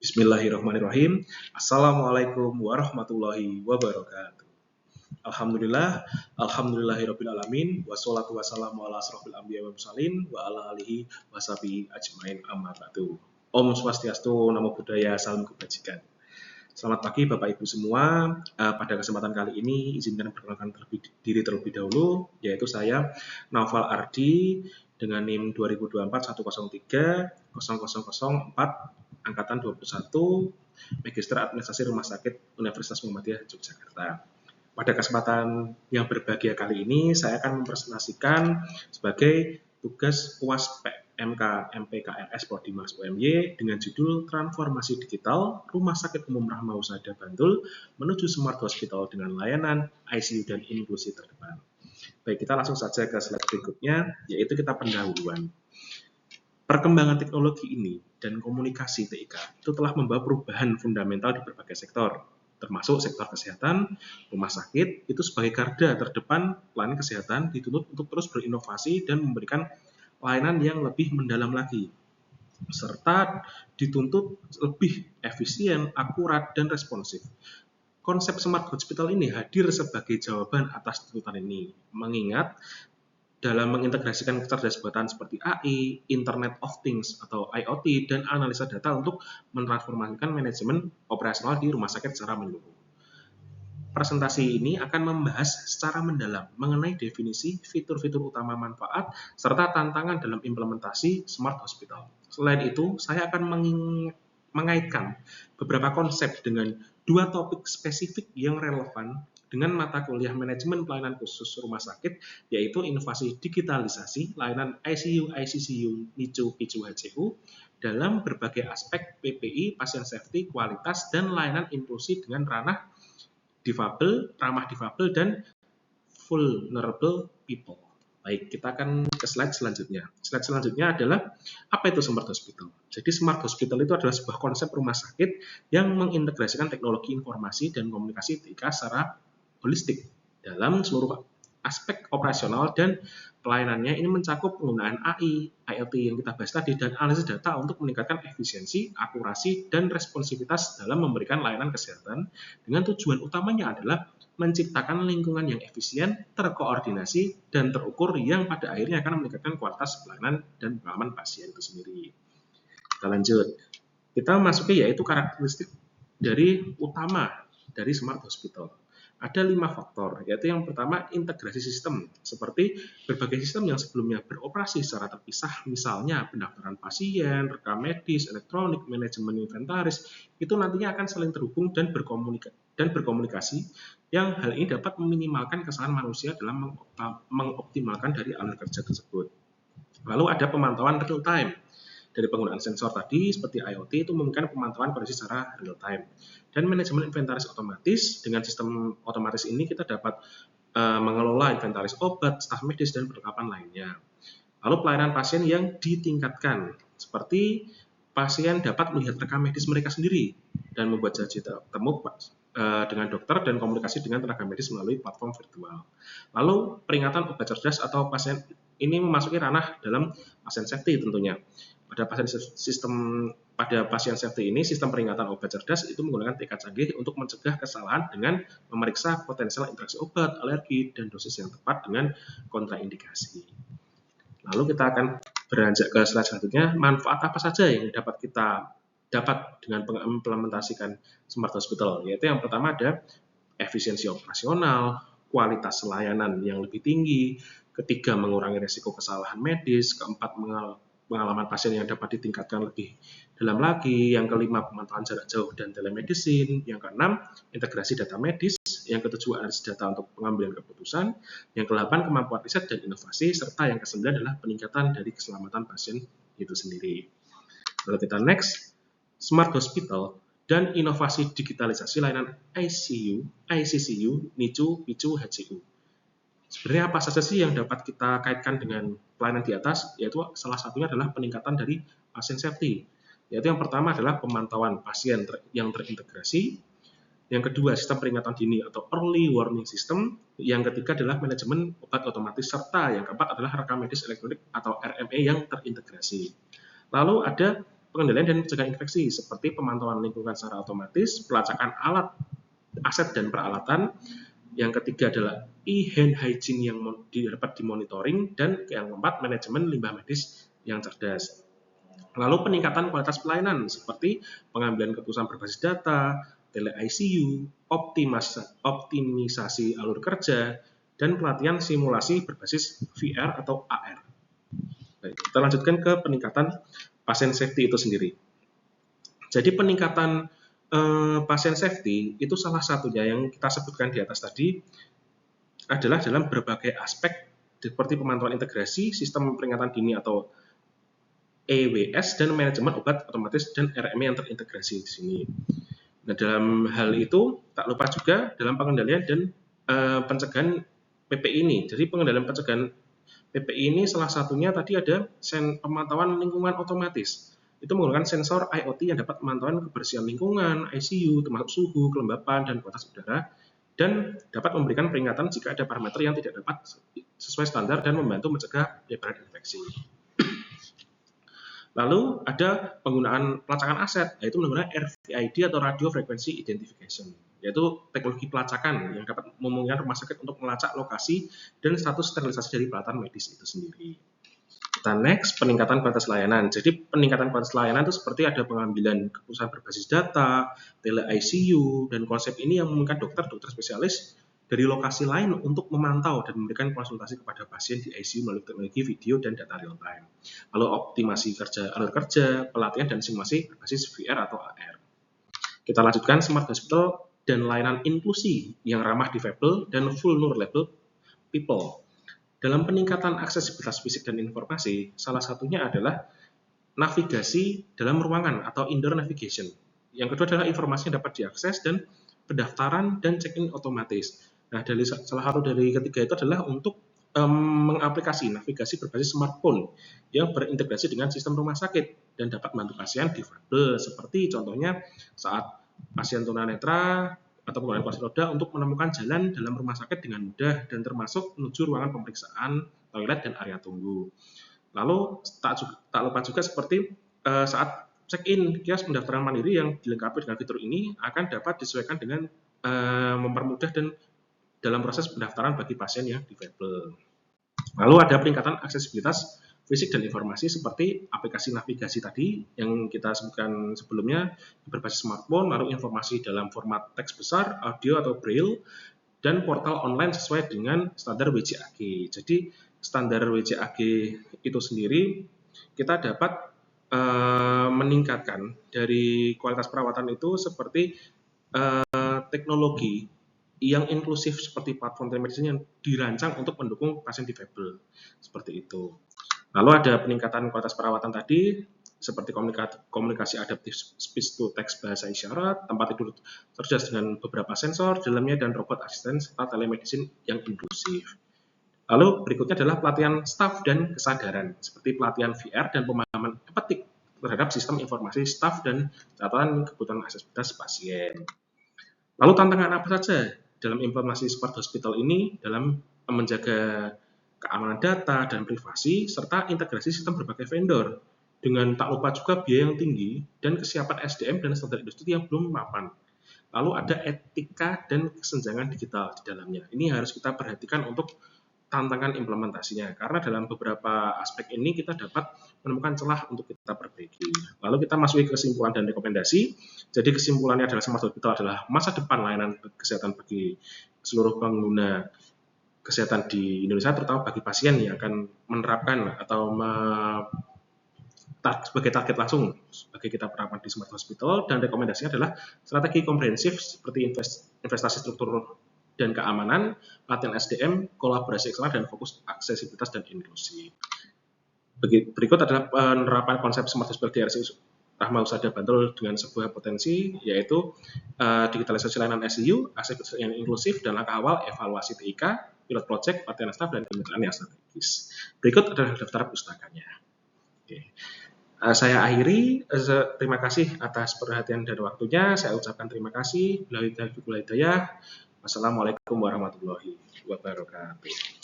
Bismillahirrahmanirrahim. Assalamualaikum warahmatullahi wabarakatuh. Alhamdulillahirabbil alamin, wassalatu wassalamu ala asrofil anbiya wal mursalin wa ala alihi washabihi ajmain amma ba'du. Om Swastiastu, Namo Buddhaya, salam kebajikan. Selamat pagi Bapak Ibu semua. Pada kesempatan kali ini izinkan perkenalkan diri terlebih dahulu, yaitu saya Naufal Ardi dengan NIM 2024 103 0004 angkatan 21, Magister Administrasi Rumah Sakit Universitas Muhammadiyah Yogyakarta. Pada kesempatan yang berbahagia kali ini, saya akan mempresentasikan sebagai tugas UAS PMK MPKRS Prodi Mas UMY dengan judul Transformasi Digital Rumah Sakit Umum Rahma Husada Bantul menuju Smart Hospital dengan layanan ICU dan inklusi terdepan. Baik, kita langsung saja ke slide berikutnya, yaitu kita pendahuluan. Perkembangan teknologi ini dan komunikasi TIK itu telah membawa perubahan fundamental di berbagai sektor, termasuk sektor kesehatan. Rumah sakit itu sebagai garda terdepan pelayanan kesehatan dituntut untuk terus berinovasi dan memberikan layanan yang lebih mendalam lagi, serta dituntut lebih efisien, akurat, dan responsif. Konsep Smart Hospital ini hadir sebagai jawaban atas tuntutan ini, mengingat dalam mengintegrasikan kecerdasan buatan seperti AI, Internet of Things atau IoT, dan analisa data untuk mentransformasikan manajemen operasional di rumah sakit secara menyeluruh. Presentasi ini akan membahas secara mendalam mengenai definisi, fitur-fitur utama, manfaat, serta tantangan dalam implementasi Smart Hospital. Selain itu, saya akan mengaitkan beberapa konsep dengan dua topik spesifik yang relevan dengan mata kuliah manajemen pelayanan khusus rumah sakit, yaitu inovasi digitalisasi layanan ICU, ICCU, NICU, PICU, HCU dalam berbagai aspek PPI, pasien safety, kualitas, dan layanan inklusi dengan ranah difabel, ramah difabel, dan vulnerable people. Baik, kita akan ke slide selanjutnya. Slide selanjutnya adalah apa itu Smart Hospital. Jadi Smart Hospital itu adalah sebuah konsep rumah sakit yang mengintegrasikan teknologi informasi dan komunikasi TIK secara holistik dalam seluruh aspek operasional dan pelayanannya. Ini mencakup penggunaan AI, IoT yang kita bahas tadi, dan analisis data untuk meningkatkan efisiensi, akurasi, dan responsivitas dalam memberikan layanan kesehatan dengan tujuan utamanya adalah menciptakan lingkungan yang efisien, terkoordinasi, dan terukur yang pada akhirnya akan meningkatkan kualitas pelayanan dan pengalaman pasien itu sendiri. Kita lanjut. Kita masuki yaitu karakteristik dari utama dari Smart Hospital. Ada 5 faktor, yaitu yang pertama integrasi sistem, seperti berbagai sistem yang sebelumnya beroperasi secara terpisah, misalnya pendaftaran pasien, rekam medis, elektronik, manajemen inventaris, itu nantinya akan saling terhubung dan berkomunikasi, yang hal ini dapat meminimalkan kesalahan manusia dalam mengoptimalkan dari alur kerja tersebut. Lalu ada pemantauan real time. Dari penggunaan sensor tadi seperti IoT itu memungkinkan pemantauan kondisi secara real time. Dan manajemen inventaris otomatis, dengan sistem otomatis ini kita dapat mengelola inventaris obat, staf medis, dan perlengkapan lainnya. Lalu pelayanan pasien yang ditingkatkan, seperti pasien dapat melihat rekam medis mereka sendiri dan membuat janji temu dengan dokter dan komunikasi dengan tenaga medis melalui platform virtual. Lalu peringatan obat cerdas atau pasien ini memasuki ranah dalam pasien safety tentunya. Pada pasien safety ini, sistem peringatan obat cerdas itu menggunakan TIK canggih untuk mencegah kesalahan dengan memeriksa potensial interaksi obat, alergi, dan dosis yang tepat dengan kontraindikasi. Lalu kita akan beranjak ke slide selanjutnya. Manfaat apa saja yang dapat kita dengan mengimplementasikan Smart Hospital? Yaitu yang pertama ada efisiensi operasional, kualitas layanan yang lebih tinggi, ketiga mengurangi risiko kesalahan medis, keempat pengalaman pasien yang dapat ditingkatkan lebih dalam lagi, yang kelima pemantauan jarak jauh dan telemedicine, yang keenam integrasi data medis, yang ketujuh analisis data untuk pengambilan keputusan, yang kedelapan kemampuan riset dan inovasi, serta yang kesembilan adalah peningkatan dari keselamatan pasien itu sendiri. Lalu kita next, Smart Hospital dan inovasi digitalisasi layanan ICU, ICCU, NICU, PICU, HCU. Sebenarnya apa saja sih yang dapat kita kaitkan dengan pelayanan di atas, yaitu salah satunya adalah peningkatan dari pasien safety, yaitu yang pertama adalah pemantauan pasien yang terintegrasi, yang kedua sistem peringatan dini atau early warning system, yang ketiga adalah manajemen obat otomatis, serta yang keempat adalah rekam medis elektronik atau RME yang terintegrasi. Lalu ada pengendalian dan pencegahan infeksi seperti pemantauan lingkungan secara otomatis, pelacakan alat, aset dan peralatan. Yang ketiga adalah e-hand hygiene yang dapat dimonitoring, dan yang keempat manajemen limbah medis yang cerdas. Lalu peningkatan kualitas pelayanan seperti pengambilan keputusan berbasis data, tele-ICU, optimisasi alur kerja, dan pelatihan simulasi berbasis VR atau AR. Baik, kita lanjutkan ke peningkatan pasien safety itu sendiri. Jadi peningkatan pasien safety itu salah satunya yang kita sebutkan di atas tadi adalah dalam berbagai aspek seperti pemantauan integrasi, sistem peringatan dini atau EWS, dan manajemen obat otomatis dan RME yang terintegrasi di sini. Nah, dalam hal itu tak lupa juga dalam pengendalian dan pencegahan PPI ini. Jadi pengendalian pencegahan PPI ini salah satunya tadi ada pemantauan lingkungan otomatis. Itu menggunakan sensor IoT yang dapat memantau kebersihan lingkungan, ICU, termasuk suhu, kelembapan, dan kualitas udara, dan dapat memberikan peringatan jika ada parameter yang tidak dapat sesuai standar dan membantu mencegah penyebaran infeksi. Lalu ada penggunaan pelacakan aset, yaitu menggunakan RFID atau Radio Frequency Identification, yaitu teknologi pelacakan yang dapat memungkinkan rumah sakit untuk melacak lokasi dan status sterilisasi dari peralatan medis itu sendiri. Kita next, peningkatan kualitas layanan. Jadi peningkatan kualitas layanan itu seperti ada pengambilan keputusan berbasis data, tele-ICU, dan konsep ini yang memungkinkan dokter spesialis dari lokasi lain untuk memantau dan memberikan konsultasi kepada pasien di ICU melalui teknologi video dan data real time. Lalu optimasi alur kerja, pelatihan, dan simulasi berbasis VR atau AR. Kita lanjutkan smart hospital dan layanan inklusi yang ramah difabel dan vulnerable people. Dalam peningkatan aksesibilitas fisik dan informasi, salah satunya adalah navigasi dalam ruangan atau indoor navigation. Yang kedua adalah informasi yang dapat diakses dan pendaftaran dan check-in otomatis. Nah, salah satu dari ketiga itu adalah untuk mengaplikasi navigasi berbasis smartphone yang berintegrasi dengan sistem rumah sakit dan dapat membantu pasien difabel, seperti contohnya saat pasien tunanetra atau penggunaan kursi roda untuk menemukan jalan dalam rumah sakit dengan mudah, dan termasuk menuju ruangan pemeriksaan, toilet, dan area tunggu. Lalu tak lupa juga seperti saat check-in, kios pendaftaran mandiri yang dilengkapi dengan fitur ini akan dapat disesuaikan dengan mempermudah dan dalam proses pendaftaran bagi pasien yang difabel. Lalu ada peningkatan aksesibilitas fisik dan informasi seperti aplikasi navigasi tadi yang kita sebutkan sebelumnya berbasis smartphone, lalu informasi dalam format teks besar, audio atau braille, dan portal online sesuai dengan standar WCAG. Jadi standar WCAG itu sendiri kita dapat meningkatkan dari kualitas perawatan itu seperti teknologi yang inklusif seperti platform telemedicine yang dirancang untuk mendukung pasien difabel, seperti itu. Lalu ada peningkatan kualitas perawatan tadi, seperti komunikasi adaptif speech to text bahasa isyarat, tempat tidur cerdas dengan beberapa sensor dalamnya, dan robot asisten, serta telemedicine yang inklusif. Lalu berikutnya adalah pelatihan staf dan kesadaran, seperti pelatihan VR dan pemahaman empatik terhadap sistem informasi staf dan catatan kebutuhan aksesibilitas pasien. Lalu tantangan apa saja dalam implementasi smart hospital ini dalam menjaga keamanan data dan privasi, serta integrasi sistem berbagai vendor, dengan tak lupa juga biaya yang tinggi dan kesiapan SDM dan standar industri yang belum mapan. Lalu ada etika dan kesenjangan digital di dalamnya. Ini harus kita perhatikan untuk tantangan implementasinya, karena dalam beberapa aspek ini kita dapat menemukan celah untuk kita perbaiki. Lalu kita masuk ke kesimpulan dan rekomendasi. Jadi kesimpulannya adalah smart hospital adalah masa depan layanan kesehatan bagi seluruh pengguna kesehatan di Indonesia, terutama bagi pasien yang akan menerapkan atau sebagai target langsung bagi kita penerapan di smart hospital. Dan rekomendasinya adalah strategi komprehensif seperti investasi struktur dan keamanan, pelatihan SDM, kolaborasi eksternal, dan fokus aksesibilitas dan inklusi. Berikut adalah penerapan konsep smart hospital di RSU Rahma Husada Bantul dengan sebuah potensi, yaitu digitalisasi layanan ICU, aksesibilitas yang inklusif, dan langkah awal evaluasi TIK, pilot project, pelatihan staf, dan kemitraan yang strategis. Berikut adalah daftar pustakanya. Oke. Saya akhiri. Terima kasih atas perhatian dan waktunya. Saya ucapkan terima kasih. Wassalamualaikum warahmatullahi wabarakatuh.